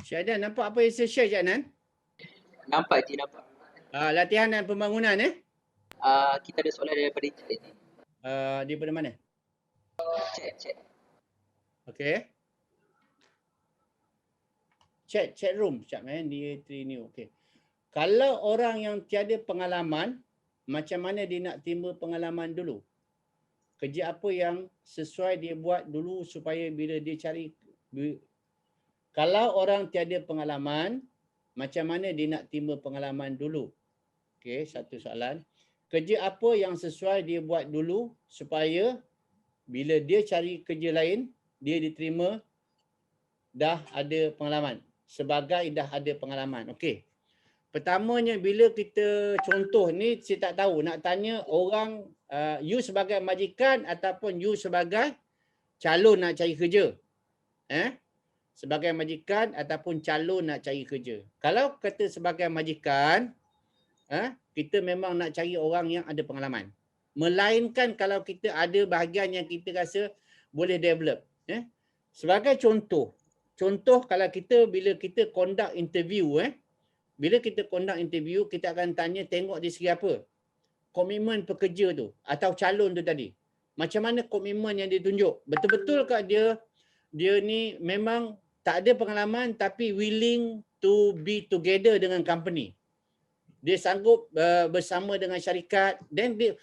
Syahadan, nampak apa yang saya share, Cik Nan? Nampak je, nampak. Latihan dan pembangunan Kita ada soalan daripada internet ni. daripada mana? Chat. Okey. Chat room, Cik Man, DA3 New. Okey. Kalau orang yang tiada pengalaman, macam mana dia nak timba pengalaman dulu? Kerja apa yang sesuai dia buat dulu supaya bila dia cari. Kalau orang tiada pengalaman, macam mana dia nak timba pengalaman dulu? Okey, satu soalan. Kerja apa yang sesuai dia buat dulu supaya bila dia cari kerja lain, dia diterima dah ada pengalaman. Sebagai dah ada pengalaman. Okey. Pertamanya bila kita contoh ni saya tak tahu nak tanya orang you sebagai majikan ataupun you sebagai calon nak cari kerja. Sebagai majikan ataupun calon nak cari kerja. Kalau kata sebagai majikan, kita memang nak cari orang yang ada pengalaman. Melainkan kalau kita ada bahagian yang kita rasa boleh develop. Sebagai contoh kalau kita bila kita conduct interview, bila kita conduct interview, kita akan tanya tengok di segi apa? Komitmen pekerja tu atau calon tu tadi. Macam mana komitmen yang dia tunjuk? Betul-betul ke dia ni memang tak ada pengalaman tapi willing to be together dengan company. Dia sanggup bersama dengan syarikat. Then dia,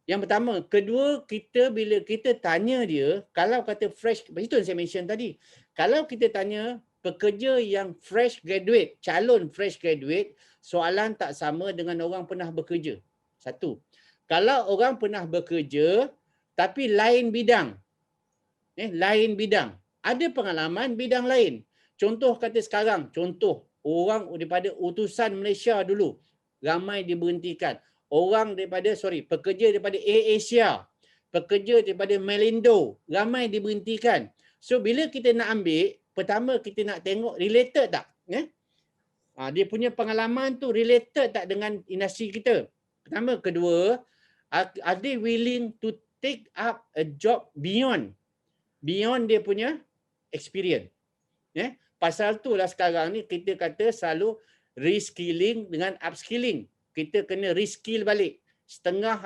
yang pertama. Kedua, kita bila kita tanya dia, kalau kata fresh, itu yang saya mention tadi. Kalau kita tanya pekerja yang fresh graduate, calon fresh graduate, soalan tak sama dengan orang pernah bekerja. Satu. Kalau orang pernah bekerja tapi lain bidang. Lain bidang. Ada pengalaman bidang lain. Contoh kata sekarang, orang daripada utusan Malaysia dulu ramai diberhentikan. Pekerja daripada AirAsia, pekerja daripada Melindo ramai diberhentikan. So bila kita nak ambil, pertama kita nak tengok related tak? Dia punya pengalaman tu related tak dengan industri kita? Pertama. Kedua, are they willing to take up a job beyond dia punya experience? Pasal tu lah sekarang ni kita kata selalu reskilling dengan upskilling. Kita kena reskill balik. Setengah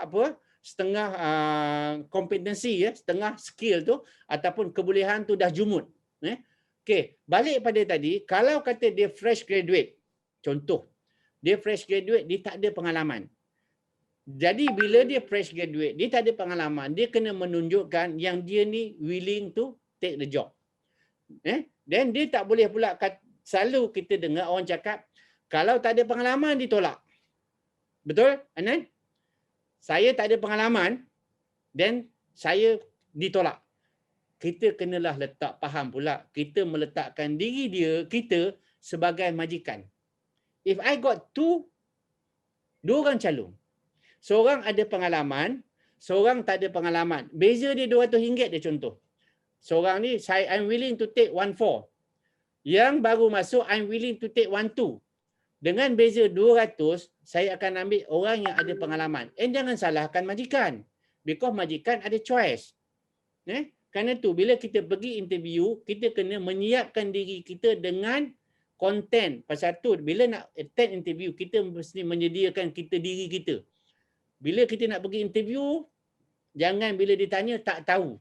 kompetensi, setengah skill tu ataupun kebolehan tu dah jumut. Okey, balik pada tadi, kalau kata dia fresh graduate, contoh, dia fresh graduate, dia tak ada pengalaman. Jadi bila dia fresh graduate, dia tak ada pengalaman, dia kena menunjukkan yang dia ni willing to take the job. Then dia tak boleh pula selalu kita dengar orang cakap kalau tak ada pengalaman ditolak. Betul, Anan? Saya tak ada pengalaman dan saya ditolak. Kita kenalah faham pula. Kita meletakkan diri kita sebagai majikan. If I got dua orang calon. Seorang ada pengalaman, seorang tak ada pengalaman. Beza dia RM200 dia contoh. Seorang ni, I'm willing to take 1/4. Yang baru masuk, I'm willing to take 1/2. Dengan beza 200, saya akan ambil orang yang ada pengalaman. Jangan salahkan majikan. Because majikan ada choice. Kerana tu, bila kita pergi interview, kita kena menyiapkan diri kita dengan konten. Pasal tu, bila nak attend interview, kita mesti menyediakan diri kita. Bila kita nak pergi interview, jangan bila ditanya tak tahu.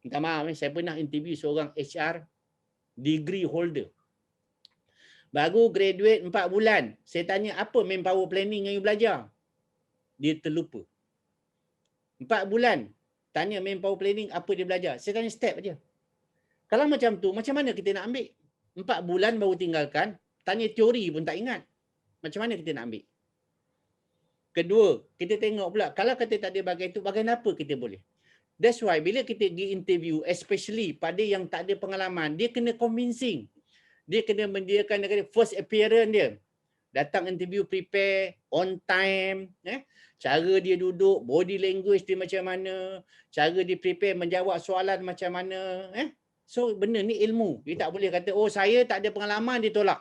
Minta maaf, saya pernah interview seorang HR degree holder. Baru graduate 4 bulan. Saya tanya, apa manpower planning yang you belajar? Dia terlupa. 4 bulan. Tanya manpower planning, apa dia belajar? Saya tanya step aja. Kalau macam tu, macam mana kita nak ambil? 4 bulan baru tinggalkan. Tanya teori pun tak ingat. Macam mana kita nak ambil? Kedua, kita tengok pula. Kalau kata tak ada bagian itu, bagian apa kita boleh? That's why, bila kita pergi interview, especially pada yang tak ada pengalaman, dia kena convincing. Dia kena mendiakan first appearance dia. Datang interview prepare, on time. Cara dia duduk, body language dia macam mana. Cara dia prepare menjawab soalan macam mana. So benda ni ilmu. Dia tak boleh kata, oh saya tak ada pengalaman, dia tolak.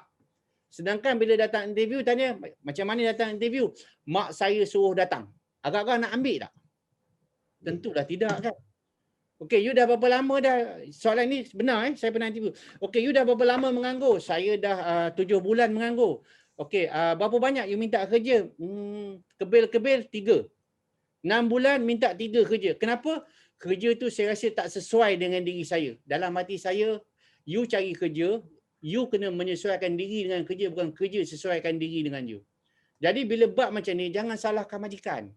Sedangkan bila datang interview, tanya macam mana datang interview. Mak saya suruh datang. Agak-agak nak ambil tak? Tentulah tidak kan. Okey, you dah berapa lama dah? Soalan ni benar saya pernah interview. Okey, you dah berapa lama menganggur? Saya dah 7 bulan menganggur. Okey, berapa banyak you minta kerja? Kebil-kebil 3. 6 bulan minta 3 kerja. Kenapa? Kerja tu saya rasa tak sesuai dengan diri saya. Dalam hati saya, you cari kerja, you kena menyesuaikan diri dengan kerja, bukan kerja sesuaikan diri dengan you. Jadi bila bab macam ni, jangan salahkan majikan.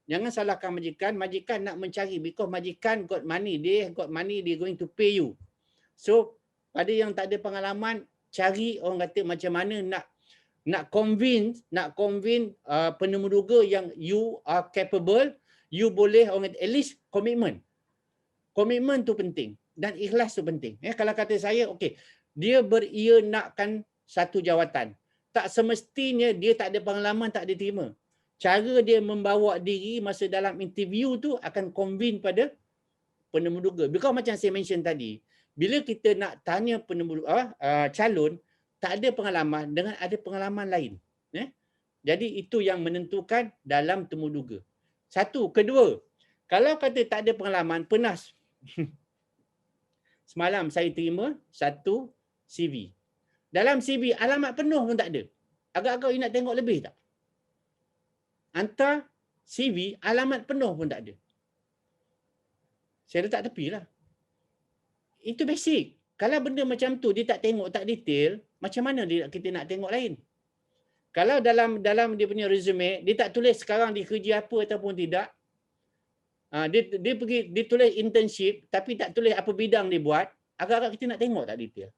Jangan salahkan majikan. Majikan nak mencari because majikan got money. They going to pay you. So, pada yang tak ada pengalaman, cari orang kata macam mana nak convince penemuduga yang you are capable, you boleh orang kata, at least komitmen. Komitmen tu penting dan ikhlas tu penting. Kalau kata saya, okey, dia beria nakkan satu jawatan. Tak semestinya dia tak ada pengalaman, tak diterima. Cara dia membawa diri masa dalam interview tu akan convince pada penemuduga. Because macam saya mention tadi, bila kita nak tanya calon tak ada pengalaman dengan ada pengalaman lain. Jadi itu yang menentukan dalam temuduga. Satu. Kedua, kalau kata tak ada pengalaman, penas. Semalam saya terima satu CV. Dalam CV alamat penuh pun tak ada. Agak-agak you nak tengok lebih tak? Hantar CV, alamat penuh pun tak ada. Saya letak tepi lah. Itu basic. Kalau benda macam tu dia tak tengok, tak detail, macam mana kita nak tengok lain? Kalau dalam dia punya resume, dia tak tulis sekarang dia kerja apa ataupun tidak. Dia tulis internship tapi tak tulis apa bidang dia buat, agak-agak kita nak tengok tak detail.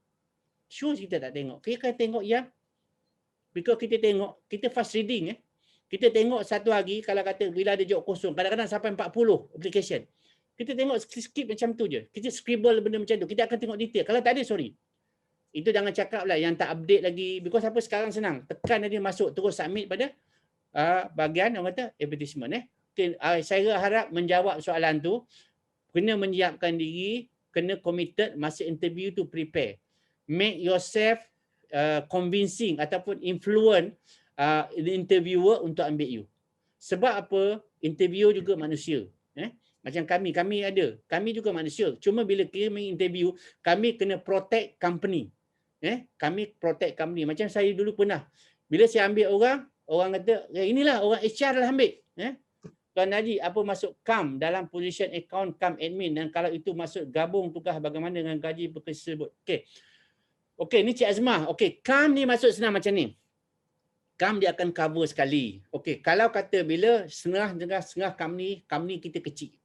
Sure kita tak tengok. Kita akan tengok yang because kita tengok, kita fast reading. Kita tengok satu hari, kalau kata bila ada job kosong, kadang-kadang sampai 40 application. Kita tengok skip macam tu je. Kita scribble benda macam tu. Kita akan tengok detail. Kalau tak ada, sorry. Itu jangan cakap lah yang tak update lagi. Because apa sekarang senang. Tekan dia masuk, terus submit pada bahagian orang kata advertisement. Okay, saya harap menjawab soalan tu. Kena menyiapkan diri, kena committed masa interview tu prepare. Make yourself convincing ataupun influence the interviewer untuk ambil you. Sebab apa? Interview juga manusia. Macam kami ada. Kami juga manusia. Cuma bila kami interview, kami kena protect company. Kami protect company. Macam saya dulu pernah. Bila saya ambil orang kata, inilah orang HR lah ambil. Tuan Haji, apa masuk CAM dalam position account CAM admin dan kalau itu masuk gabung tugas bagaimana dengan gaji bekerja tersebut. Okey, ni Cik Azmah. Okey, CAM ni masuk senang macam ni. CAM dia akan cover sekali. Okey, kalau kata bila setengah company kita kecil.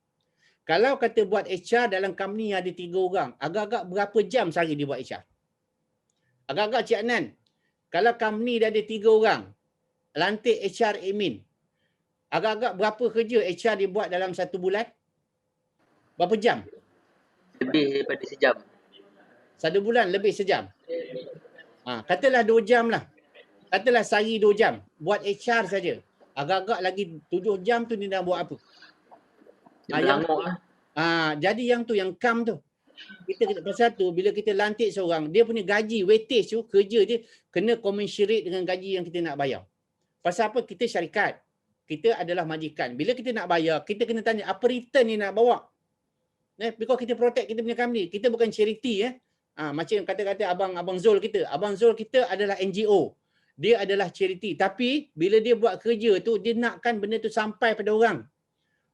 Kalau kata buat HR dalam company ada 3 orang, agak-agak berapa jam sehari dia buat HR? Agak-agak Cik Adnan, kalau company dia ada 3 orang, lantik HR admin, agak-agak berapa kerja HR dia buat dalam 1 bulan? Berapa jam? Lebih daripada sejam. 1 bulan lebih sejam. Katalah 2 jam lah. Katalah sehari 2 jam. Buat HR saja. Agak-agak lagi 7 jam tu dia nak buat apa? Jadi yang CAM tu. Kita pasal tu bila kita lantik seorang, dia punya gaji, weightage tu, kerja dia kena commensurate dengan gaji yang kita nak bayar. Pasal apa? Kita syarikat. Kita adalah majikan. Bila kita nak bayar, kita kena tanya apa return ni nak bawa. Because kita protect kita punya company. Kita bukan charity. Macam kata-kata Abang Zul kita. Abang Zul kita adalah NGO. Dia adalah charity. Tapi bila dia buat kerja tu, dia nakkan benda tu sampai pada orang.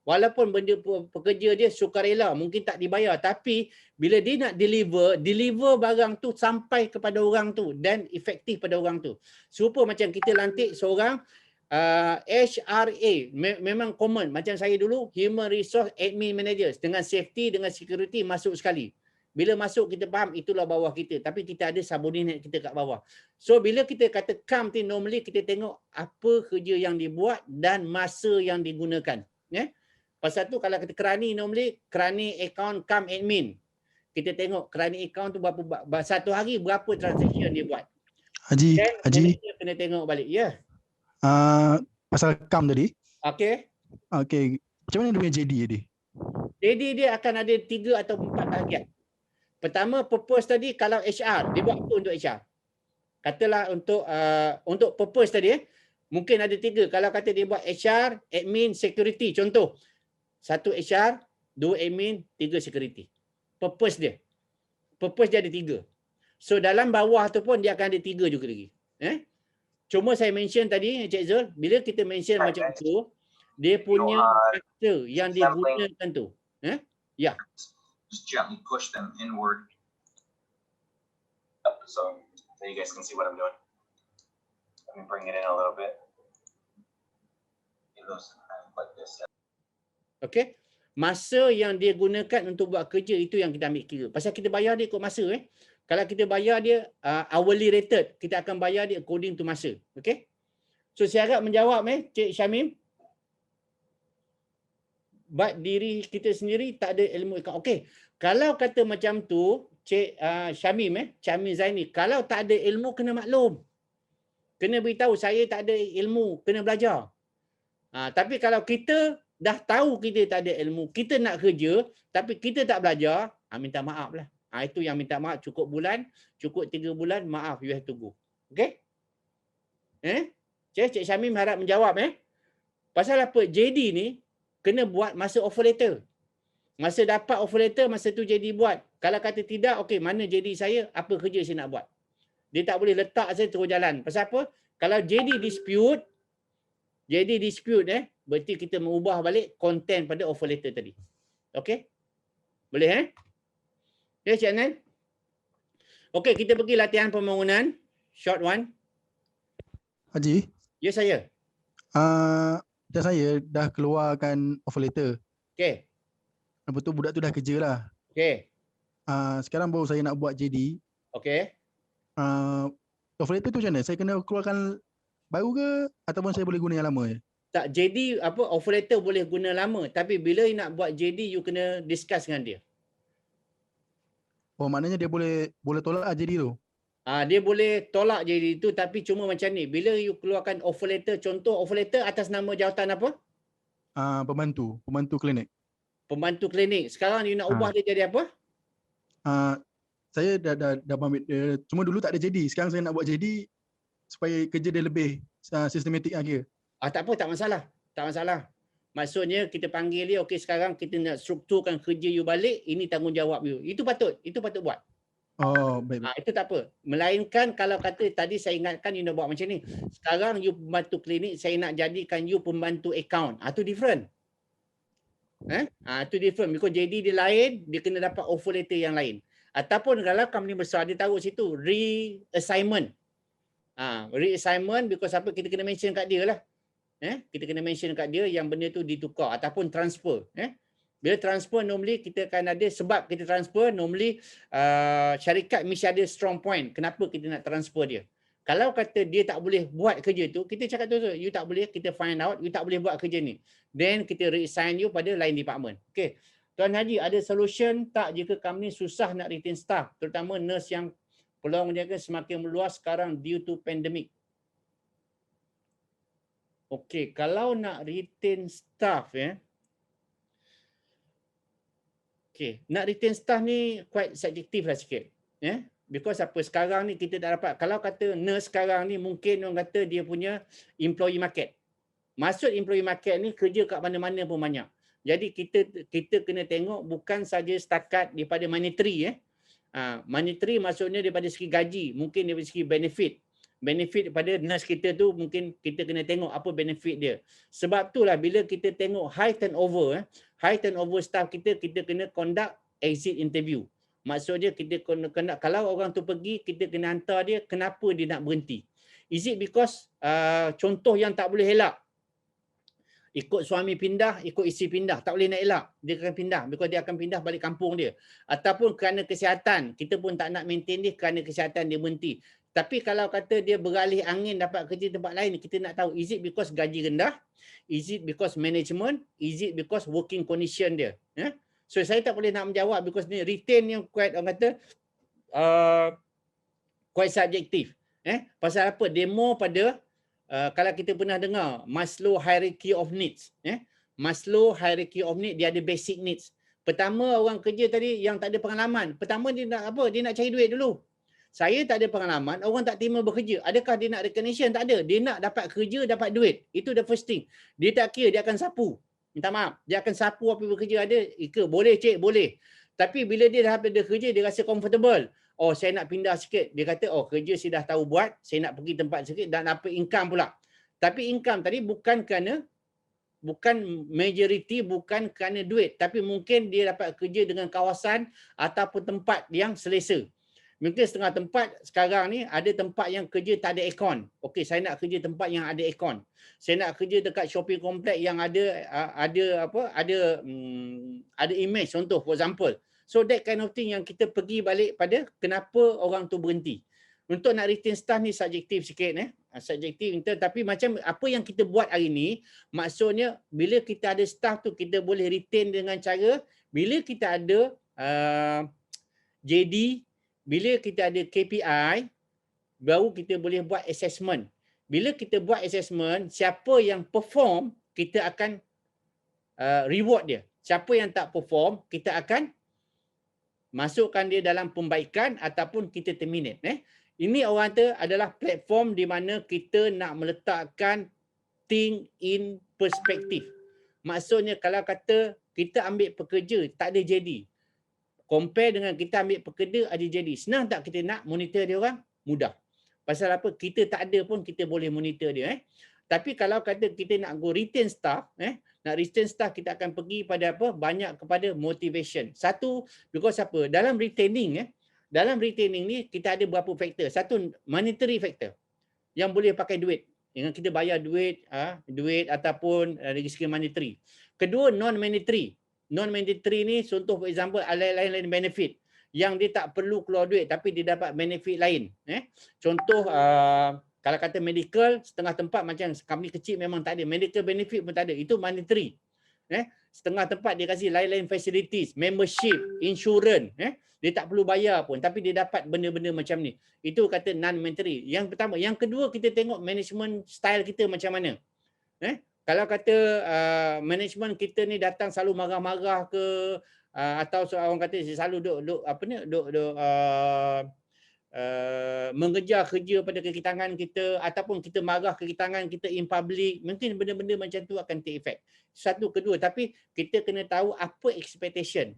Walaupun benda pekerja dia sukarela, mungkin tak dibayar. Tapi bila dia nak deliver barang tu sampai kepada orang tu dan efektif pada orang tu. Serupa macam kita lantik seorang HRA, memang common. Macam saya dulu, Human Resource Admin Manager. Dengan safety, dengan security masuk sekali. Bila masuk kita faham itulah bawah kita. Tapi kita ada subordinate kita kat bawah. So bila kita kata CAM tu, normally kita tengok apa kerja yang dibuat dan masa yang digunakan. Pasal tu kalau kita kerani, normally kerani account CAM admin. Kita tengok kerani account tu berapa, satu hari berapa transaction dia buat. Haji, Kita kena tengok balik. Ya. Pasal CAM tadi. Okey. Macam mana dia punya JD tadi? JD dia akan ada 3 atau 4 bahagian. Pertama, purpose tadi kalau HR, dia buat apa untuk HR? Katalah untuk purpose tadi, mungkin ada 3. Kalau kata dia buat HR, admin, security. Contoh, 1 HR, 2 admin, 3 security. Purpose dia ada 3. So dalam bawah tu pun dia akan ada 3 juga lagi. Cuma saya mention tadi, Encik Zul, bila kita mention macam tu, dia punya masa yang digunakan tu. Ya. Just gently push them inward. So you guys can see what I'm doing. Let me bring it in a little bit. It goes like this. Okay. Masa yang dia gunakan untuk buat kerja itu yang kita ambil kira. Pasal kita bayar dia ikut masa. Kalau kita bayar dia hourly rated, kita akan bayar dia according to masa. Okay. So saya harap menjawab Cik Syamim. Buat diri kita sendiri tak ada ilmu akaun. Okey. Kalau kata macam tu, Cik Syamim, Cik Amin Zaini, kalau tak ada ilmu kena maklum. Kena beritahu saya tak ada ilmu, kena belajar. Tapi kalau kita dah tahu kita tak ada ilmu, kita nak kerja tapi kita tak belajar, minta maaf lah. Itu yang minta maaf, cukup bulan, cukup 3 bulan, maaf, you have to go. Okey? Cik Syamim harap menjawab. Pasal apa? JD ni kena buat masa offer letter. Masa dapat offer letter, masa tu JD buat. Kalau kata tidak, okey, mana JD saya, apa kerja saya nak buat. Dia tak boleh letak saya terus jalan. Pasal apa? Kalau JD dispute, berarti kita mengubah balik konten pada offer letter tadi. Okey? Boleh Ya, Cik Anan? Okey, kita pergi latihan pembangunan. Short one. Haji, Ya, saya. dan saya dah keluarkan offer letter. Okey. Lepas tu budak tu dah kerja lah. Okey. Sekarang baru saya nak buat JD. Okey. Offer letter tu macam mana? Saya kena keluarkan baru ke ataupun saya boleh guna yang lama je? Tak, JD offer letter boleh guna lama, tapi bila you nak buat JD you kena discuss dengan dia. Oh, maknanya dia boleh tolak JD tu. Dia boleh tolak JD itu, tapi cuma macam ni, bila you keluarkan offer letter, contoh offer letter atas nama jawatan apa? Pembantu klinik. Pembantu klinik. Sekarang you nak ubah dia jadi apa? Saya dah ambil dia, cuma dulu tak ada JD. Sekarang saya nak buat JD supaya kerja dia lebih sistematik lagi. Tak apa, tak masalah. Tak masalah. Maksudnya kita panggil dia, okey sekarang kita nak strukturkan kerja you balik, ini tanggungjawab you. Itu patut buat. Oh, baik. Itu tak apa. Melainkan kalau kata tadi saya ingatkan you nak buat macam ni. Sekarang you pembantu klinik, saya nak jadikan you pembantu account. Itu different. Itu different. Because JD dia lain, dia kena dapat offer letter yang lain. Ataupun kalau company besar, dia taruh situ reassignment. Reassignment because apa, kita kena mention kat dia lah. Kita kena mention kat dia yang benda tu ditukar ataupun transfer. Bila transfer normally kita akan ada, sebab kita transfer normally syarikat mesti ada strong point kenapa kita nak transfer dia. Kalau kata dia tak boleh buat kerja tu, kita cakap tu, you tak boleh, kita find out you tak boleh buat kerja ni. Then kita reassign you pada lain department. Okay. Tuan Haji, ada solution tak jika company susah nak retain staff, terutama nurse yang peluang menjaga semakin meluas sekarang due to pandemic? Okey, kalau nak retain staff okey, nak retain staff ni quite subjektif lah sikit. Because apa, sekarang ni kita tak dapat, kalau kata nurse sekarang ni mungkin orang kata dia punya employee market. Maksud employee market ni kerja kat mana-mana pun banyak. Jadi kita kena tengok bukan saja setakat daripada monetary. Monetary maksudnya daripada segi gaji, mungkin daripada segi benefit. Benefit pada nurse kita tu mungkin kita kena tengok apa benefit dia. Sebab itulah bila kita tengok high turnover staff kita kena conduct exit interview. Maksudnya kita kena, kalau orang tu pergi, kita kena hantar dia kenapa dia nak berhenti. Is it because contoh yang tak boleh elak, ikut suami pindah, ikut isteri pindah, tak boleh nak elak, dia akan pindah because dia akan pindah balik kampung dia. Ataupun kerana kesihatan, kita pun tak nak maintain dia kerana kesihatan dia berhenti. Tapi kalau kata dia beralih angin dapat kerja tempat lain, kita nak tahu, is it because gaji rendah? Is it because management? Is it because working condition dia? So saya tak boleh nak menjawab because ni retain yang quite, orang kata quite subjektif. Pasal apa? Dia more pada kalau kita pernah dengar Maslow hierarchy of needs. Maslow hierarchy of needs, dia ada basic needs. Pertama orang kerja tadi yang tak ada pengalaman, pertama dia nak apa? Dia nak cari duit dulu. Saya tak ada pengalaman, orang tak terima bekerja. Adakah dia nak recognition? Tak ada. Dia nak dapat kerja, dapat duit. Itu the first thing. Dia tak kira dia akan sapu. Minta maaf. Dia akan sapu apa bekerja ada. Ika, boleh cik, boleh. Tapi bila dia dah ada kerja, dia rasa comfortable. Oh, saya nak pindah sikit. Dia kata, oh kerja saya dah tahu buat. Saya nak pergi tempat sikit dan dapat income pula. Tapi income tadi bukan majoriti, bukan kerana duit. Tapi mungkin dia dapat kerja dengan kawasan ataupun tempat yang selesa. Mungkin setengah tempat sekarang ni ada tempat yang kerja tak ada aircon. Okey, saya nak kerja tempat yang ada aircon. Saya nak kerja dekat shopping complex yang ada image contoh for example. So that kind of thing yang kita pergi balik pada kenapa orang tu berhenti. Untuk nak retain staff ni subjektif sikit subjektif tapi macam apa yang kita buat hari ni maksudnya bila kita ada staff tu kita boleh retain dengan cara bila kita ada JD, bila kita ada KPI, baru kita boleh buat assessment. Bila kita buat assessment, siapa yang perform, kita akan reward dia. Siapa yang tak perform, kita akan masukkan dia dalam pembaikan ataupun kita terminate. Ini orang kata adalah platform di mana kita nak meletakkan think in perspective. Maksudnya kalau kata kita ambil pekerja, tak ada JD. Compare dengan kita ambil pekerja ada jadi. Senang tak kita nak monitor dia orang? Mudah. Pasal apa? Kita tak ada pun kita boleh monitor dia. Tapi kalau kata kita nak go retain staff, nak retain staff kita akan pergi pada apa? Banyak kepada motivation. Satu, because apa? Dalam retaining ni kita ada beberapa faktor. Satu, monetary factor. Yang boleh pakai duit. Dengan kita bayar duit ataupun dari segi monetary. Kedua, non-monetary. Non-mandatory ni contoh for example lain-lain benefit yang dia tak perlu keluar duit tapi dia dapat benefit lain. Contoh kalau kata medical setengah tempat macam company kecil memang tak ada. Medical benefit pun tak ada. Itu mandatory. Setengah tempat dia kasih lain-lain facilities, membership, insurance. Dia tak perlu bayar pun tapi dia dapat benda-benda macam ni. Itu kata non-mandatory. Yang pertama. Yang kedua kita tengok management style kita macam mana. Kalau kata management kita ni datang selalu marah-marah ke atau orang kata selalu duk mengejar kerja pada kaki tangan kita ataupun kita marah kaki tangan kita in public, mungkin benda-benda macam tu akan take effect. Satu, kedua, tapi kita kena tahu apa expectation.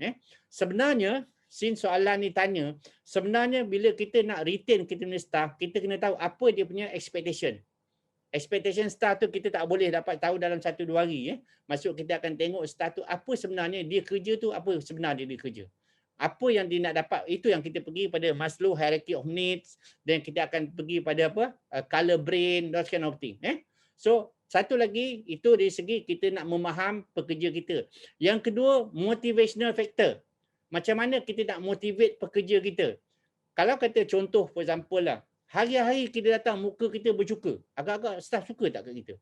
Sebenarnya since soalan ni tanya, sebenarnya bila kita nak retain kita punya staff, kita kena tahu apa dia punya expectation. Expectation staff tu kita tak boleh dapat tahu dalam 1-2 hari. Maksud kita akan tengok staff tu apa sebenarnya dia kerja tu, apa sebenarnya dia kerja. Apa yang dia nak dapat, itu yang kita pergi pada Maslow hierarchy of needs dan kita akan pergi pada apa? Color brain, that kind of thing. So, satu lagi itu dari segi kita nak memaham pekerja kita. Yang kedua, motivational factor. Macam mana kita nak motivate pekerja kita? Kalau kata contoh for example lah, hari-hari kita datang, muka kita bercuka. Agak-agak staff suka tak kat kita?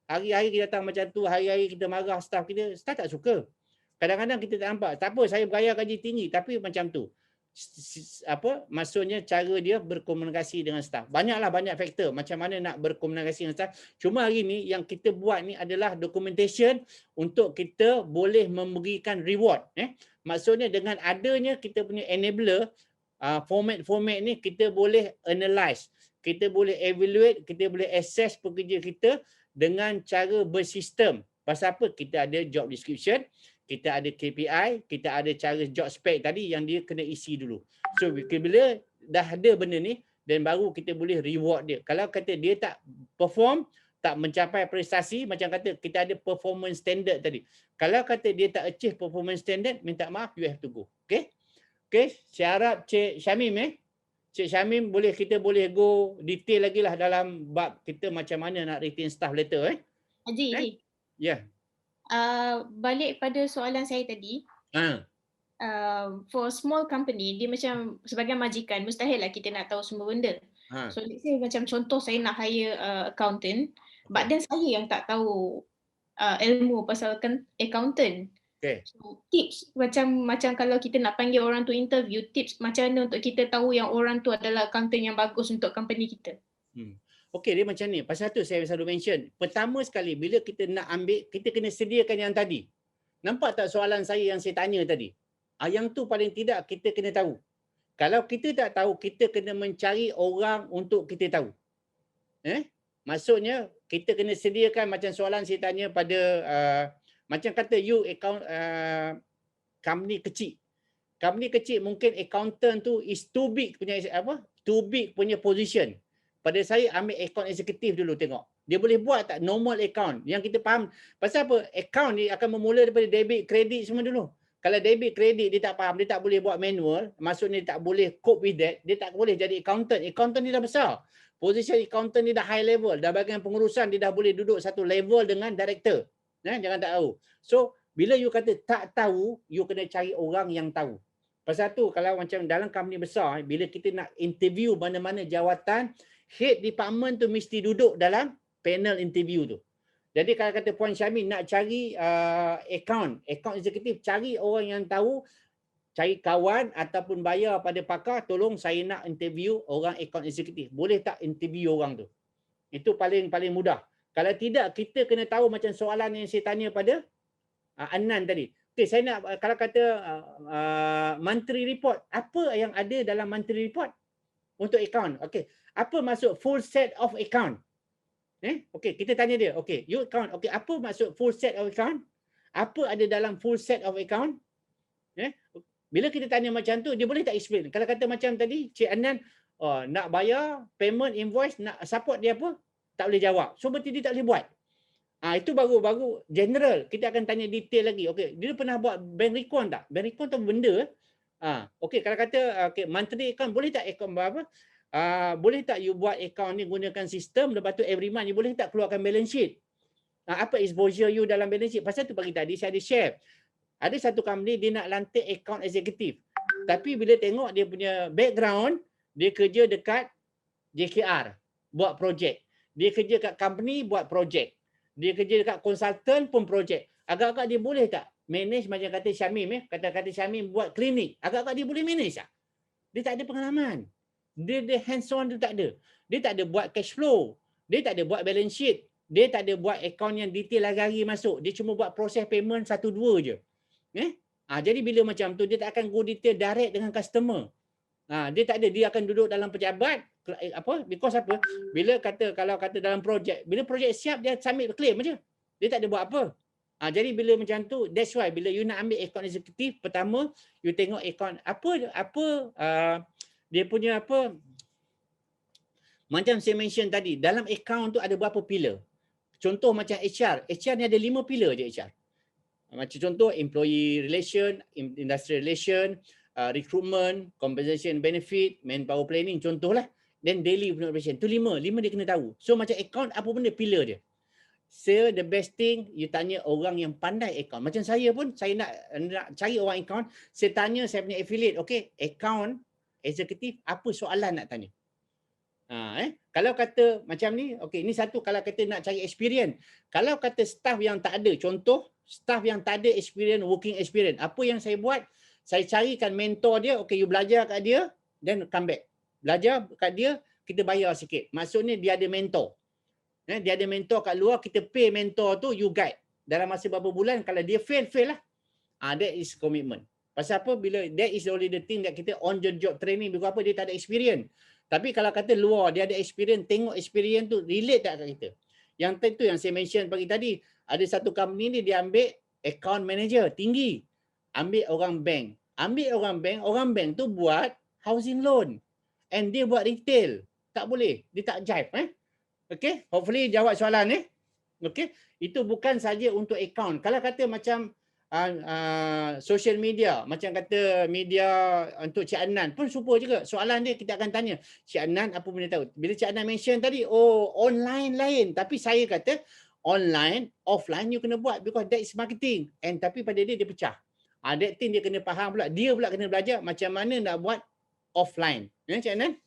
Hari-hari kita datang macam tu, hari-hari kita marah staff kita, staff tak suka. Kadang-kadang kita tak nampak. Tak apa, saya berbayar gaji tinggi. Tapi macam tu. Maksudnya cara dia berkomunikasi dengan staff. Banyak faktor macam mana nak berkomunikasi dengan staff. Cuma hari ni yang kita buat ni adalah documentation untuk kita boleh memberikan reward. Maksudnya dengan adanya kita punya enabler, format ni kita boleh analyze, kita boleh evaluate, kita boleh assess pekerja kita dengan cara bersistem. Pasal apa? Kita ada job description, kita ada KPI, kita ada cara job spec tadi yang dia kena isi dulu. So bila dah ada benda ni, dan baru kita boleh reward dia. Kalau kata dia tak perform, tak mencapai prestasi, macam kata kita ada performance standard tadi. Kalau kata dia tak achieve performance standard, minta maaf, you have to go. Okay? Okay, saya harap Cik Syamim Cik Syamim kita boleh go detail lagi lah dalam bab kita macam mana nak retain staff later. Haji. Ya. Balik pada soalan saya tadi. For small company, dia macam sebagai majikan, mustahil lah kita nak tahu semua benda. So let's say macam contoh saya nak hire accountant, but then saya yang tak tahu ilmu pasal accountant. Okay. So, tips macam kalau kita nak panggil orang tu interview, tips macam mana untuk kita tahu yang orang tu adalah accountant yang bagus untuk company kita. Okey, dia macam ni. Pasal tu saya selalu mention. Pertama sekali bila kita nak ambil, kita kena sediakan yang tadi. Nampak tak soalan saya yang saya tanya tadi? Yang tu paling tidak kita kena tahu. Kalau kita tak tahu, kita kena mencari orang untuk kita tahu. Maksudnya kita kena sediakan macam soalan saya tanya pada Macam kata you account company kecil. Company kecil mungkin accountant tu is too big punya too big punya position. Pada saya ambil account eksekutif dulu tengok. Dia boleh buat tak normal account yang kita faham. Pasal apa? Account ni akan bermula daripada debit, kredit semua dulu. Kalau debit, kredit dia tak faham, dia tak boleh buat manual, maksudnya dia tak boleh cope with that, dia tak boleh jadi accountant. Accountant ni dah besar. Position accountant ni dah high level, dah bahagian pengurusan, dia dah boleh duduk satu level dengan director. Jangan tak tahu. So, bila you kata tak tahu, you kena cari orang yang tahu. Pasal tu kalau macam dalam company besar, bila kita nak interview mana-mana jawatan, head department tu mesti duduk dalam panel interview tu. Jadi kalau kata Puan Syami nak cari account eksekutif, cari orang yang tahu, cari kawan ataupun bayar pada pakar, tolong saya nak interview orang account eksekutif. Boleh tak interview orang tu? Itu paling mudah. Kalau tidak, kita kena tahu macam soalan yang saya tanya pada Anan tadi. Okey, saya nak kalau kata monthly report, apa yang ada dalam monthly report untuk account? Okey, apa maksud full set of account? Okey, kita tanya dia. Okey, you account. Okey, apa maksud full set of account? Apa ada dalam full set of account? Bila kita tanya macam tu, dia boleh tak explain? Kalau kata macam tadi, Cik Anan nak bayar payment invoice, nak support dia apa? Tak boleh jawab. So berarti dia tak boleh buat. Itu baru general. Kita akan tanya detail lagi. Okey, dia pernah buat bank recon tak? Bank recon tu benda. Okey, kalau kata monthly account, boleh tak account apa? Boleh tak you buat account ni gunakan sistem, lepas tu every month you boleh tak keluarkan balance sheet? Apa exposure you dalam balance sheet? Pasal tu pagi tadi saya ada share. Ada satu company dia nak lantik account eksekutif. Tapi bila tengok dia punya background, dia kerja dekat JKR, buat projek. Dia kerja kat company, buat projek. Dia kerja dekat konsultan pun projek. Agak-agak dia boleh tak manage macam kata Syamim, kata Syamim buat klinik. Agak-agak dia boleh manage tak? Dia tak ada pengalaman. Dia hands on tu tak ada. Dia tak ada buat cash flow. Dia tak ada buat balance sheet. Dia tak ada buat account yang detail hari-hari masuk. Dia cuma buat proses payment 1-2 je. Jadi bila macam tu dia tak akan go detail direct dengan customer. Dia tak ada, dia akan duduk dalam pejabat because apa? Bila kalau kata dalam projek, bila projek siap dia submit claim aja. Dia tak ada buat apa. Jadi bila macam tu, that's why bila you nak ambil account eksekutif, pertama you tengok account dia punya apa, macam saya mention tadi, dalam account tu ada berapa pillar. Contoh macam HR ni ada 5 pillar je HR. Macam contoh employee relation, industrial relation, recruitment, compensation benefit, manpower planning, contohlah. Then daily operation. Tu 5 dia kena tahu. So macam account apa benda pillar dia. So the best thing you tanya orang yang pandai account. Macam saya pun, saya nak cari orang account, saya tanya saya punya affiliate, okey, account eksekutif apa soalan nak tanya. Kalau kata macam ni, okey, ini satu kalau kata nak cari experience. Kalau kata staff yang tak ada, contoh staff yang tak ada experience, working experience, apa yang saya buat? Saya carikan mentor dia, okey, you belajar kat dia, then come back. Belajar kat dia, kita bayar sikit. Maksudnya dia ada mentor. Dia ada mentor kat luar, kita pay mentor tu, you guide. Dalam masa berapa bulan, kalau dia fail lah. That is commitment. Pasal apa? Bila that is only the thing that kita on the job training, because apa? Dia tak ada experience. Tapi kalau kata luar, dia ada experience, tengok experience tu, relate tak kat kita? Yang tu yang saya mention pagi tadi, ada satu company ni dia ambil account manager tinggi. Ambil orang bank. Orang bank tu buat housing loan. And dia buat retail. Tak boleh. Dia tak jive. Okay. Hopefully jawab soalan. Okay. Itu bukan saja untuk account. Kalau kata macam social media. Macam kata media untuk Cik Adnan pun super juga. Soalan dia kita akan tanya. Cik Adnan apa benda tahu? Bila Cik Adnan mention tadi, online lain. Tapi saya kata online, offline you kena buat. Because that is marketing. And tapi pada dia pecah. That thing dia kena faham pula. Dia pula kena belajar macam mana nak buat offline. Cik Anan?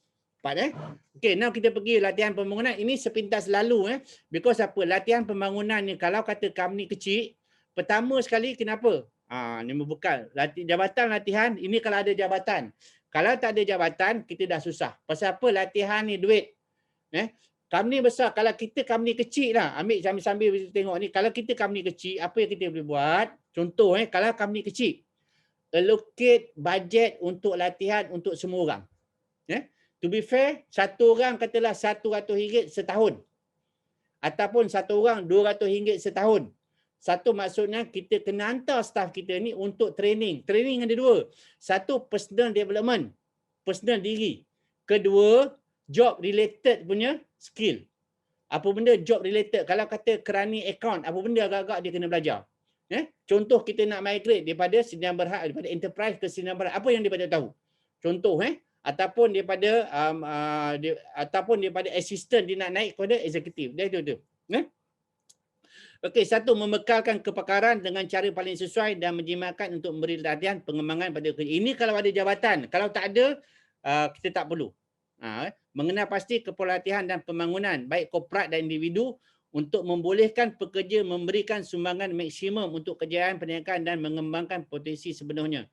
Dapat Okay, now kita pergi latihan pembangunan. Ini sepintas lalu. Because apa? Latihan pembangunan ni kalau kata company kecil, pertama sekali kenapa? Ni membekal. Jabatan latihan, ini kalau ada jabatan. Kalau tak ada jabatan, kita dah susah. Pasal apa? Latihan ni duit. Company besar, kalau kita company kecil lah. Ambil sambil tengok ni. Kalau kita company kecil, apa yang kita boleh buat? Contoh, kalau company kecil, allocate budget untuk latihan untuk semua orang. To be fair, satu orang katalah RM100 setahun. Ataupun satu orang RM200 setahun. Satu maksudnya kita kena hantar staff kita ni untuk training. Training ada dua. Satu personal development, personal diri. Kedua, job related punya skill. Apa benda job related? Kalau kata kerani account, apa benda agak-agak dia kena belajar. Contoh kita nak migrate daripada Sdn Bhd, daripada enterprise ke Sdn Bhd, apa yang dia patut tahu? Contoh ataupun daripada assistant dia nak naik kepada executive. Dia tu. Okey, satu, membekalkan kepakaran dengan cara paling sesuai dan menjimatkan untuk memberi latihan pengembangan pada kerja. Ini kalau ada jabatan. Kalau tak ada, kita tak perlu. Mengenal pasti kepelatihan dan pembangunan baik korporat dan individu untuk membolehkan pekerja memberikan sumbangan maksimum untuk kejayaan perniagaan dan mengembangkan potensi sepenuhnya.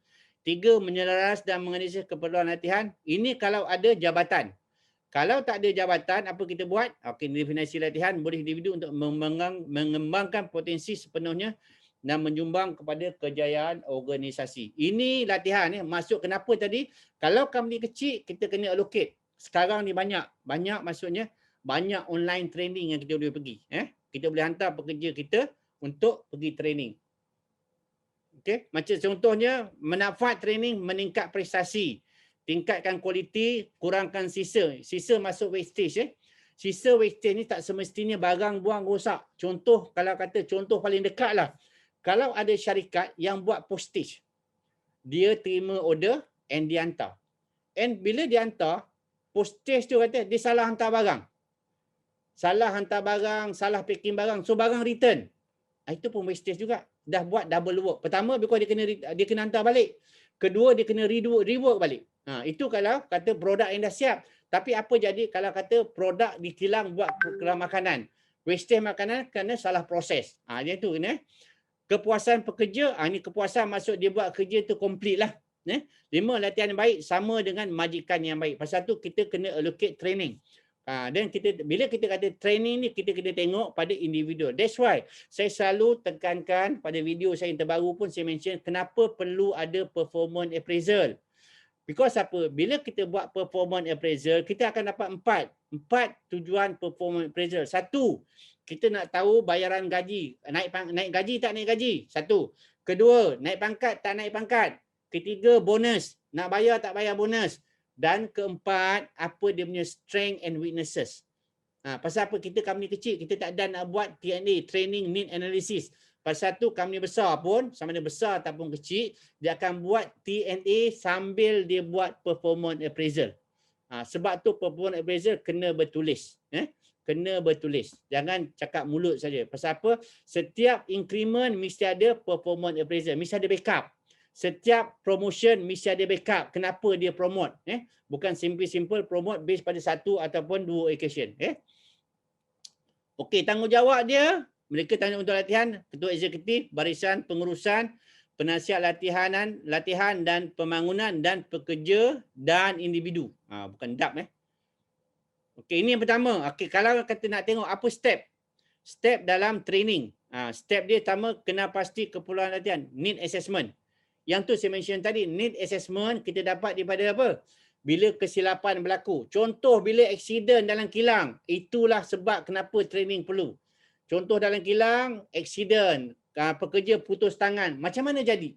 3, menyelaras dan menganalisis keperluan latihan. Ini kalau ada jabatan. Kalau tak ada jabatan, apa kita buat? Okey, definisi latihan boleh individu untuk mengembangkan potensi sepenuhnya dan menyumbang kepada kejayaan organisasi. Ini latihan masuk kenapa tadi? Kalau company kecil, kita kena allocate. Sekarang ni banyak maksudnya banyak online training yang kita boleh pergi. Kita boleh hantar pekerja kita untuk pergi training. Okey, macam contohnya manfaat training meningkat prestasi. Tingkatkan kualiti, kurangkan sisa. Sisa masuk wastage. Sisa wastage ni tak semestinya barang buang rosak. Contoh, kalau kata contoh paling dekat lah. Kalau ada syarikat yang buat postage, dia terima order and dia hantar. And bila dia hantar, postage tu kata dia salah hantar barang. Salah hantar barang, salah packing barang. So barang return. Itu pun wastage juga. Dah buat double work. Pertama, because dia kena hantar balik. Kedua, dia kena rework balik. Itu kalau kata produk yang dah siap. Tapi apa jadi kalau kata produk dikilang buat kelam makanan. Wastage makanan kerana salah proses. Dia tu kena. Kepuasan pekerja, ini kepuasan maksud dia buat kerja tu complete lah. 5, latihan yang baik sama dengan majikan yang baik. Pasal tu kita kena allocate training. Dan bila kita kata training ni, kita kena tengok pada individu. That's why saya selalu tekankan pada video saya yang terbaru pun saya mention kenapa perlu ada performance appraisal. Because apa? Bila kita buat performance appraisal, kita akan dapat empat tujuan performance appraisal. Satu, kita nak tahu bayaran gaji. Naik gaji tak naik gaji? Satu. Kedua, naik pangkat tak naik pangkat? Ketiga, bonus. Nak bayar tak bayar bonus? Dan keempat, apa dia punya strength and weaknesses. Pasal apa? Kita company kecil, kita tak ada nak buat T&A, training need analysis. Pasal tu company besar pun, sama ada besar ataupun kecil, dia akan buat T&A sambil dia buat performance appraisal. Sebab tu performance appraisal kena bertulis. Kena bertulis. Jangan cakap mulut saja. Pasal apa? Setiap increment mesti ada performance appraisal. Mesti ada backup. Setiap promotion mesti ada backup. Kenapa dia promote? Bukan simple promote based pada satu ataupun dua occasion. Okey, tanggungjawab dia. Mereka tanya untuk latihan, ketua eksekutif, barisan pengurusan, penasihat latihan dan pembangunan dan pekerja dan individu. Bukan DAP. Okey, ini yang pertama. Okey, kalau kata nak tengok apa step dalam training. Step dia pertama, kena pasti keperluan latihan. Need assessment. Yang tu saya mention tadi, need assessment kita dapat daripada apa? Bila kesilapan berlaku. Contoh bila accident dalam kilang. Itulah sebab kenapa training perlu. Contoh dalam kilang, accident, pekerja putus tangan. Macam mana jadi?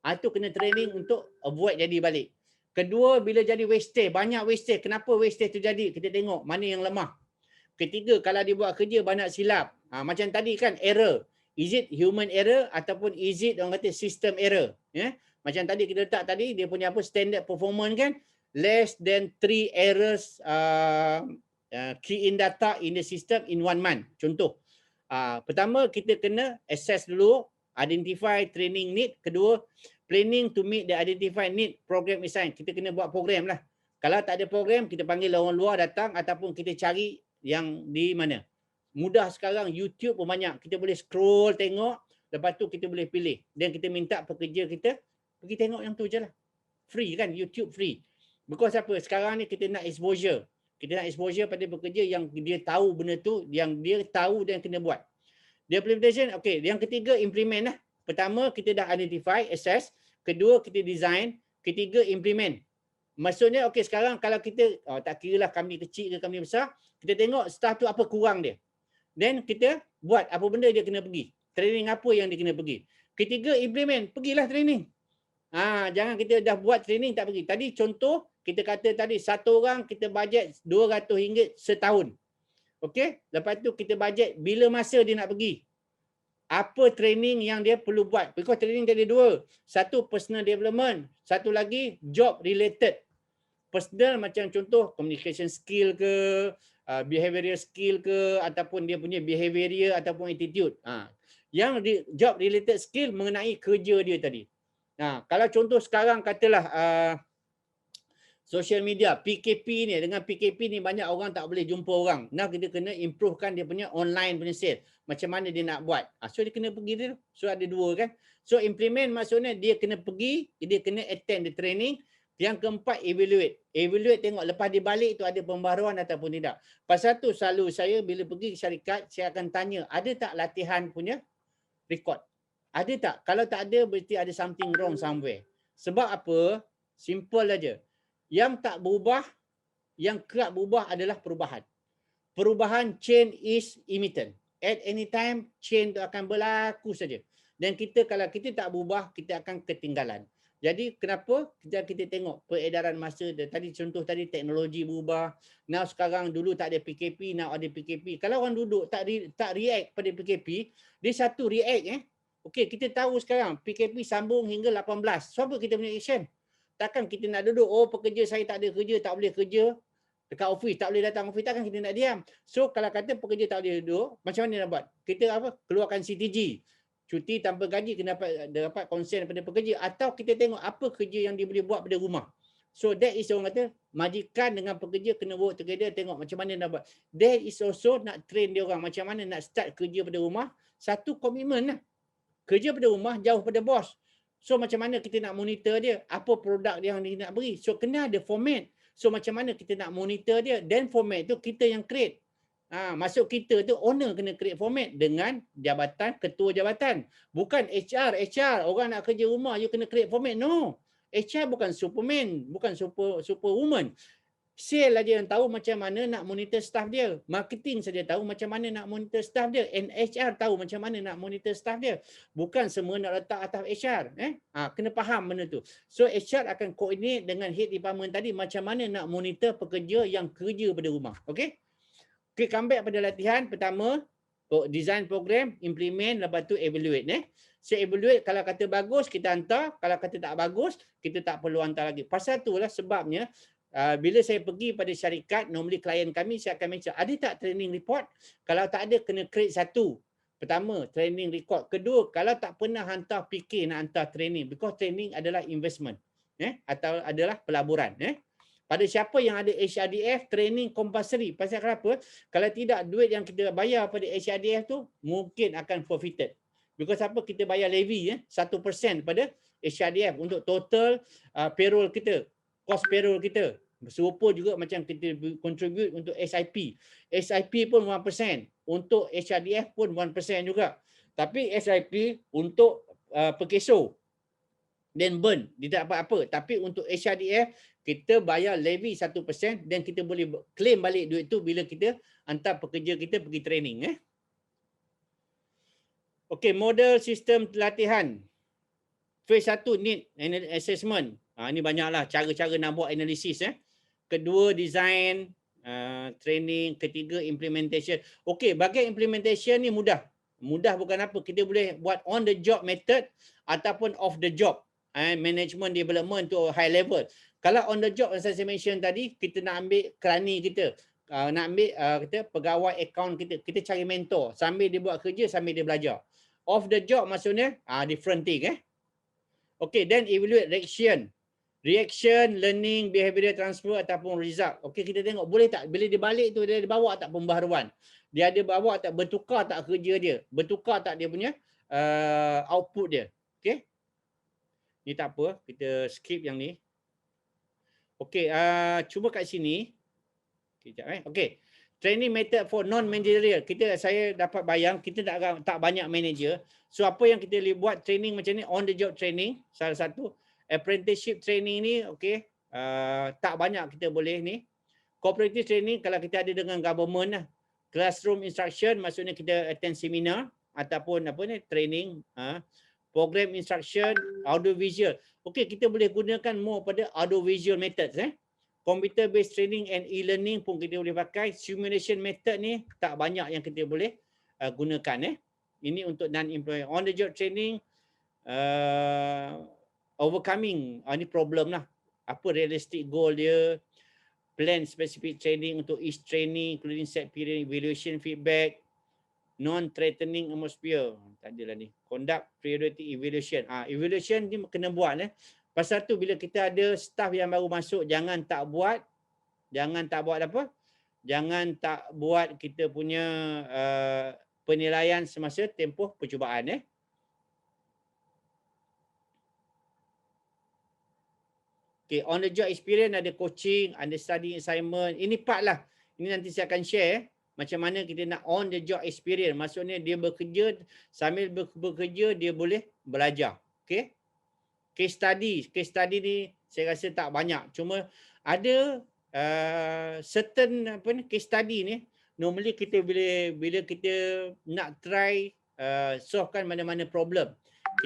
Itu kena training untuk avoid jadi balik. Kedua, bila jadi wastage, banyak wastage. Kenapa wastage tu jadi? Kita tengok mana yang lemah. Ketiga, kalau dia buat kerja banyak silap. Macam tadi kan error. Is it human error ataupun is it orang kata system error? Macam tadi kita letak tadi, dia punya apa standard performance kan? Less than 3 errors key in data in the system in 1 month. Contoh. Pertama, kita kena assess dulu, identify training need. Kedua, planning to meet the identified need, program assign. Kita kena buat program lah. Kalau tak ada program, kita panggil orang luar datang ataupun kita cari yang di mana. Mudah sekarang, YouTube pun banyak. Kita boleh scroll, tengok. Lepas tu kita boleh pilih. Dan kita minta pekerja kita pergi tengok yang tu je lah. Free kan, YouTube free. Because apa? Sekarang ni kita nak exposure. Kita nak exposure pada pekerja yang dia tahu benda tu, yang dia tahu dan kena buat. The implementation, okay. Yang ketiga, implement lah. Pertama, kita dah identify, assess. Kedua, kita design. Ketiga, implement. Maksudnya, okay, sekarang kalau kita, tak kira lah company kecil ke company besar, kita tengok staff tu apa kurang dia. Then kita buat apa benda dia kena pergi. training apa yang dia kena pergi. Ketiga, implement, pergilah training. Jangan kita dah buat training tak pergi. Tadi contoh, kita kata tadi satu orang kita bajet RM200 setahun. Okey, lepas tu kita bajet bila masa dia nak pergi. Apa training yang dia perlu buat. Because training dia ada dua. Satu personal development, satu lagi job related. Personal macam contoh communication skill ke, behavioral skill ke, ataupun dia punya behavior ataupun attitude. Yang job related skill mengenai kerja dia tadi. Kalau contoh sekarang katalah social media, PKP ni, dengan PKP ni banyak orang tak boleh jumpa orang. Nah, kita kena improvekan dia punya online punya sale. Macam mana dia nak buat. So dia kena pergi dia. So ada dua kan. So implement maksudnya dia kena pergi, dia kena attend the training. Yang keempat, evaluate. Evaluate tengok lepas dia balik tu ada pembaharuan ataupun tidak. Pasal tu selalu saya bila pergi ke syarikat, saya akan tanya, ada tak latihan punya record? Ada tak? Kalau tak ada, berarti ada something wrong somewhere. Sebab apa? Simple aja. Yang tak berubah, yang kerap berubah adalah perubahan. Perubahan, change is imminent. At any time, change tu akan berlaku saja. Dan kita kalau kita tak berubah, kita akan ketinggalan. Jadi kenapa kita tengok peredaran masa tadi contoh tadi teknologi berubah. Now sekarang dulu tak ada PKP, now ada PKP. Kalau orang duduk tak react pada PKP, dia satu react Okey, kita tahu sekarang PKP sambung hingga 18. So apa kita punya action? Takkan kita nak duduk, pekerja saya tak ada kerja, tak boleh kerja dekat office, tak boleh datang office, takkan kita nak diam. So kalau kata pekerja tak boleh duduk, macam mana nak buat? Kita keluarkan CTG. Cuti tanpa gaji kena dapat konsen daripada pekerja, atau kita tengok apa kerja yang dia boleh buat pada rumah. So that is orang kata majikan dengan pekerja kena work together, tengok macam mana nak buat. That is also nak train dia orang macam mana nak start kerja pada rumah. Satu komitmen lah. Kerja pada rumah jauh pada bos. So macam mana kita nak monitor dia, apa produk dia yang dia nak beri. So kena ada format. So macam mana kita nak monitor dia, dan format tu kita yang create. Masuk kita tu owner kena create format dengan jabatan, ketua jabatan. Bukan HR orang nak kerja rumah you kena create format. No. HR bukan Superman, bukan superwoman. Sale aja yang tahu macam mana nak monitor staff dia. Marketing saja tahu macam mana nak monitor staff dia. And HR tahu macam mana nak monitor staff dia. Bukan semua nak letak atas HR. Kena faham benda tu. So HR akan coordinate dengan head department tadi macam mana nak monitor pekerja yang kerja pada rumah. Okay? Okay, come back pada latihan. Pertama, design program, implement, lepas tu evaluate. So evaluate, kalau kata bagus, kita hantar. Kalau kata tak bagus, kita tak perlu hantar lagi. Pasal itulah sebabnya, bila saya pergi pada syarikat, normally klien kami, saya akan mention, ada tak training report? Kalau tak ada, kena create satu. Pertama, training record. Kedua, kalau tak pernah hantar fikir nak hantar training. Because training adalah investment. Atau adalah pelaburan. Pada siapa yang ada HRDF, training compulsory. Pasal kenapa? Kalau tidak, duit yang kita bayar pada HRDF tu mungkin akan forfeited. Because apa? Kita bayar levy 1% pada HRDF untuk total payroll kita, cost payroll kita. Serupa juga macam kita contribute untuk SIP. SIP pun 1%. Untuk HRDF pun 1% juga. Tapi SIP untuk perkeso dan burn, dia tak dapat apa. Tapi untuk HRDF, kita bayar levy 1% dan kita boleh claim balik duit tu bila kita hantar pekerja kita pergi training. Okey, model sistem latihan. Phase 1, need assessment. Ini banyaklah cara-cara nak buat analisis. Kedua, design, training. Ketiga, implementation. Okey, bagian implementation ni mudah. Mudah bukan apa. Kita boleh buat on the job method ataupun off the job. Management development to high level. Kalau on the job, as saya mention tadi, kita nak ambil kerani kita. Nak ambil kita pegawai account kita. Kita cari mentor. Sambil dia buat kerja, sambil dia belajar. Off the job maksudnya, different thing. Okay, then evaluate reaction. Reaction, learning, behavioral transfer ataupun result. Okay, kita tengok boleh tak? Bila dia balik tu, dia bawa tak pembaharuan? Dia ada bawa tak, bertukar tak kerja dia? Bertukar tak dia punya output dia? Okay. Ni tak apa, kita skip yang ni. Okey, cuba kat sini. Kejap Okey. Training method for non-managerial. Saya dapat bayang kita tak banyak manager. So apa yang kita boleh buat training macam ni, on the job training salah satu. Apprenticeship training ni okey, tak banyak kita boleh ni. Cooperative training kalau kita ada dengan government lah. Classroom instruction maksudnya kita attend seminar. ataupun apa ni training, program instruction, audio visual. Okey, kita boleh gunakan more pada audio visual methods Computer based training and e-learning pun kita boleh pakai. Simulation method ni tak banyak yang kita boleh gunakan Ini untuk non-employee. On the job training, overcoming ni problem lah. Apa realistic goal dia, plan specific training untuk each training, including set period, evaluation, feedback, non-threatening atmosphere. Tak adalah ni. Conduct priority evaluation. Evaluation ni kena buat Pasal tu bila kita ada staff yang baru masuk, jangan tak buat apa? Jangan tak buat kita punya penilaian semasa tempoh percubaan Okay, on the job experience ada coaching, ada study assignment. Ini part lah. Ini nanti saya akan share macam mana kita nak on the job experience. Maksudnya dia bekerja, sambil bekerja dia boleh belajar. Okay. Case study ni saya rasa tak banyak. Cuma ada certain case study ni normally kita bila kita nak try solvekan mana-mana problem,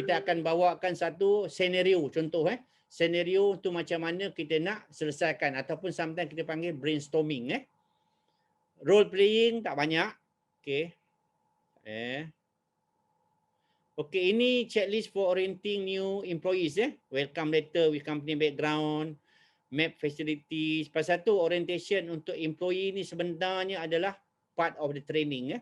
kita akan bawakan satu senario. Contoh senario tu macam mana kita nak selesaikan, ataupun sometimes kita panggil brainstorming Role playing tak banyak. Okay. Okay, ini checklist for orienting new employees Welcome letter with company background, map facilities. Pasal tu orientation untuk employee ni sebenarnya adalah part of the training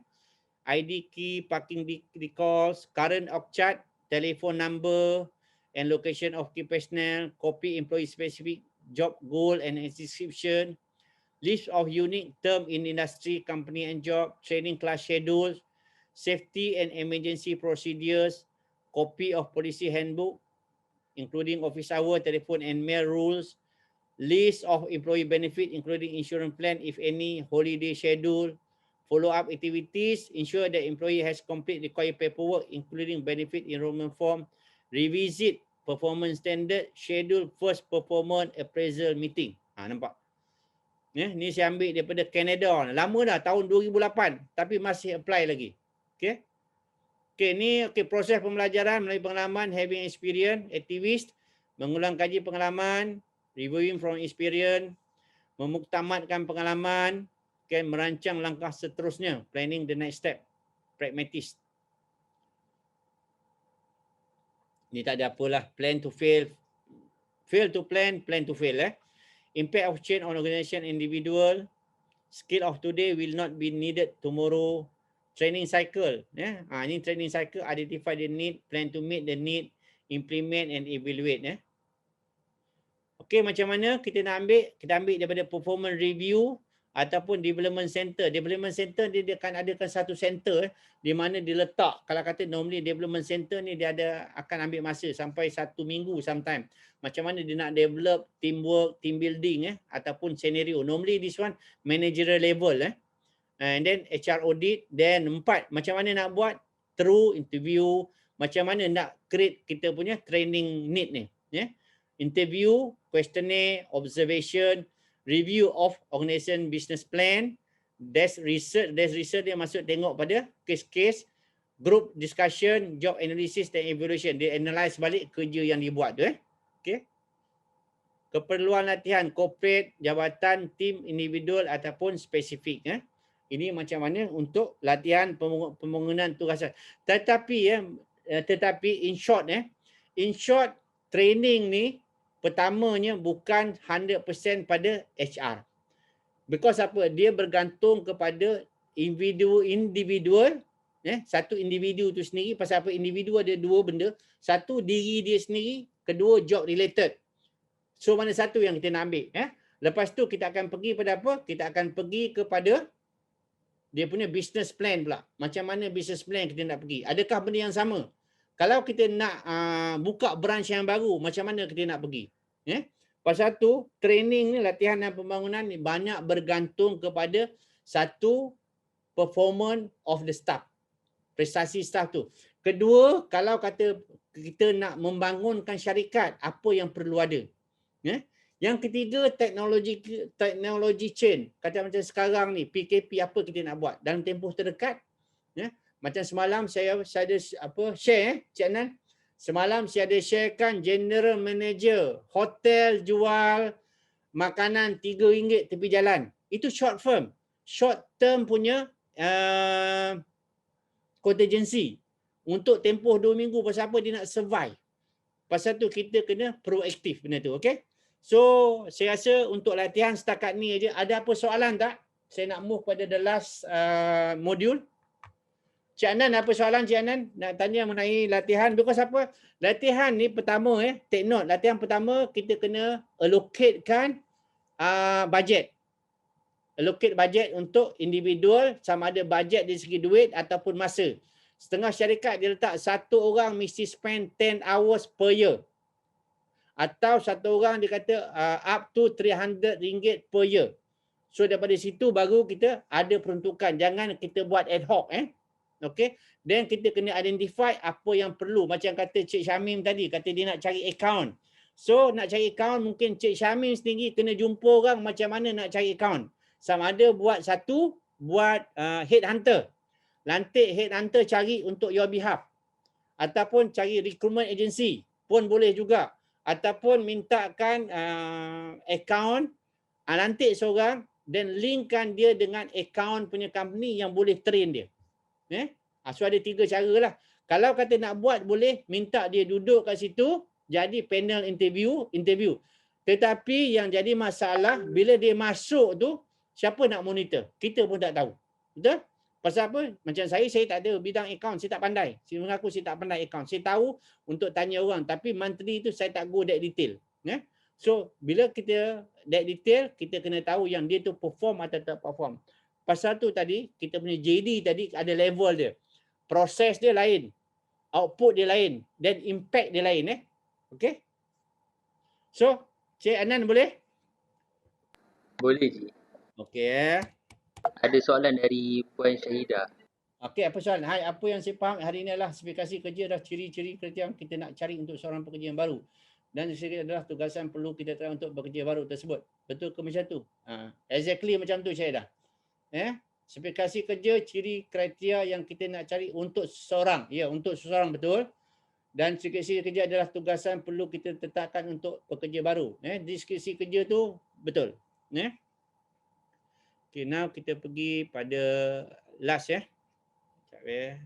ID key, parking decals, current org chart, telephone number and location of key personnel, copy employee specific job goal and description, list of unique term in industry, company and job, training class schedules, safety and emergency procedures, copy of policy handbook, including office hour, telephone and mail rules, list of employee benefit, including insurance plan, if any, holiday schedule, follow-up activities, ensure that employee has complete required paperwork, including benefit enrollment form, revisit performance standard, schedule first performance appraisal meeting. Nampak? Ni saya ambil daripada Canada. Lama dah, tahun 2008. Tapi masih apply lagi. Okay. Okay, ni proses pembelajaran melalui pengalaman, having experience, activist, mengulang kaji pengalaman, reviewing from experience, memuktamadkan pengalaman, merancang langkah seterusnya, planning the next step, pragmatist. Ni tak ada apalah, plan to fail, fail to plan, plan to fail Impact of change on organization individual, skill of today will not be needed tomorrow. Training cycle. Ini training cycle, identify the need, plan to meet the need, implement and evaluate. Okey, macam mana kita nak ambil? Kita ambil daripada performance review ataupun development center. Development center dia akan adakan satu center di mana dia letak. Kalau kata normally development center ni dia akan ambil masa sampai 1 minggu sometime. Macam mana dia nak develop teamwork, team building ataupun scenario. Normally this one managerial level and then HR audit. Then 4, macam mana nak buat through interview, macam mana nak create kita punya training need ni. Interview, questionnaire, observation, review of organization business plan, desk research dia masuk tengok pada case-case, group discussion, job analysis dan evaluation. Dia analyse balik kerja yang dibuat tu Okay. Keperluan latihan corporate, jabatan, tim, individual ataupun spesifik Ini macam mana untuk latihan pembangunan tugasan. Tetapi in short training ni pertamanya bukan 100% pada HR. Because apa? Dia bergantung kepada individual satu individu tu sendiri. Pasal apa? Individu ada 2 benda. Satu, diri dia sendiri. Kedua, job related. So mana satu yang kita nak ambil? Lepas tu kita akan pergi pada apa? Kita akan pergi kepada dia punya business plan pula. Macam mana business plan kita nak pergi? Adakah benda yang sama? Kalau kita nak buka branch yang baru, macam mana kita nak pergi? Pasal tu, training ni, latihan dan pembangunan ni banyak bergantung kepada satu, performance of the staff. Prestasi staff tu. Kedua, kalau kata kita nak membangunkan syarikat, apa yang perlu ada? Yang ketiga, teknologi chain. Kata macam sekarang ni, PKP apa kita nak buat? Dalam tempoh terdekat, Macam semalam saya ada share Cik Nan. Semalam saya ada sharekan general manager hotel jual makanan RM3 tepi jalan. Itu short firm. Short term punya contingency. Untuk tempoh 2 minggu pasal apa dia nak survive. Pasal tu kita kena proaktif benda tu. Okay? So saya rasa untuk latihan setakat ni aja. Ada apa soalan tak? Saya nak move pada the last module. Cik Anan, apa soalan Cik Anan? Nak tanya mengenai latihan. Because apa? Latihan ni pertama, take note. Latihan pertama, kita kena allocatekan budget. Allocate budget untuk individual, sama ada budget dari segi duit ataupun masa. Setengah syarikat dia letak satu orang mesti spend 10 hours per year. Atau satu orang dia kata up to RM300 per year. So daripada situ baru kita ada peruntukan. Jangan kita buat ad hoc. Okay. Then kita kena identify apa yang perlu. Macam kata Cik Syamim tadi, kata dia nak cari account. So nak cari account mungkin Cik Syamim sendiri kena jumpa orang macam mana nak cari account. Sama ada buat headhunter. Lantik headhunter cari untuk your behalf. Ataupun cari recruitment agency pun boleh juga. Ataupun mintakan account, lantik seorang dan linkkan dia dengan account punya company yang boleh train dia. So ada 3 cara lah. Kalau kata nak buat boleh minta dia duduk kat situ jadi panel interview. Tetapi yang jadi masalah bila dia masuk tu siapa nak monitor? Kita pun tak tahu. Betul? Pasal apa? Macam saya tak ada bidang account, saya tak pandai. Saya mengaku saya tak pandai account. Saya tahu untuk tanya orang tapi monthly tu saya tak go that detail. So bila kita that detail kita kena tahu yang dia tu perform atau tak perform. Pasal tu tadi, kita punya JD tadi ada level dia. Proses dia lain. Output dia lain. Dan impact dia lain. Okay? So, Cik Anan boleh? Boleh je. Okay. Ada soalan dari Puan Syahidah. Okay, apa soalan? Hai, apa yang saya faham hari ini adalah spesifikasi kerja adalah ciri-ciri kerja yang kita nak cari untuk seorang pekerja yang baru. Dan ciri adalah tugasan perlu kita try untuk bekerja baru tersebut. Betul ke macam tu? Exactly macam tu Syahidah. Spesifikasi kerja, ciri kriteria yang kita nak cari untuk seseorang. Ya, untuk seseorang betul. Dan deskripsi kerja adalah tugasan perlu kita tetapkan untuk pekerja baru. Deskripsi kerja tu betul. Okay, now kita pergi pada last . Sekejap .